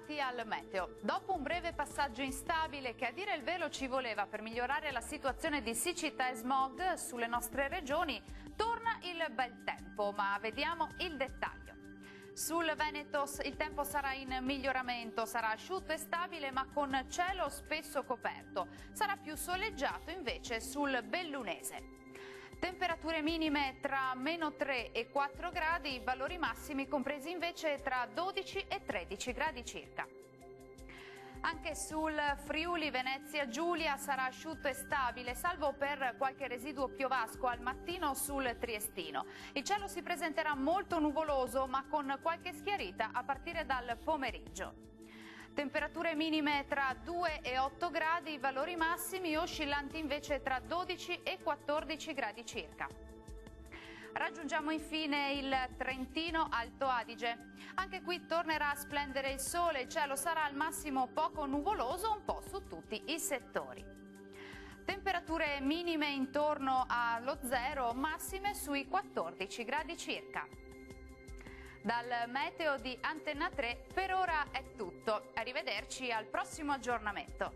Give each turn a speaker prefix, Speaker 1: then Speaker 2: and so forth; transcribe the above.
Speaker 1: bentrovati al meteo. Dopo un breve passaggio instabile che a dire il vero ci voleva per migliorare la situazione di siccità e smog sulle nostre regioni, torna il bel tempo, ma vediamo il dettaglio. Sul Veneto il tempo sarà in miglioramento, sarà asciutto e stabile ma con cielo spesso coperto. Sarà più soleggiato invece sul Bellunese. Temperature minime tra -3 e 4 gradi, valori massimi compresi invece tra 12 e 13 gradi circa. Anche sul Friuli Venezia Giulia sarà asciutto e stabile, salvo per qualche residuo piovasco al mattino sul Triestino. Il cielo si presenterà molto nuvoloso ma con qualche schiarita a partire dal pomeriggio. Temperature minime tra 2 e 8 gradi, valori massimi oscillanti invece tra 12 e 14 gradi circa. Raggiungiamo infine il Trentino Alto Adige. Anche qui tornerà a splendere il sole, il cielo sarà al massimo poco nuvoloso un po' su tutti i settori. Temperature minime intorno allo zero, massime sui 14 gradi circa. Dal meteo di Antenna 3 per ora è tutto. Arrivederci al prossimo aggiornamento.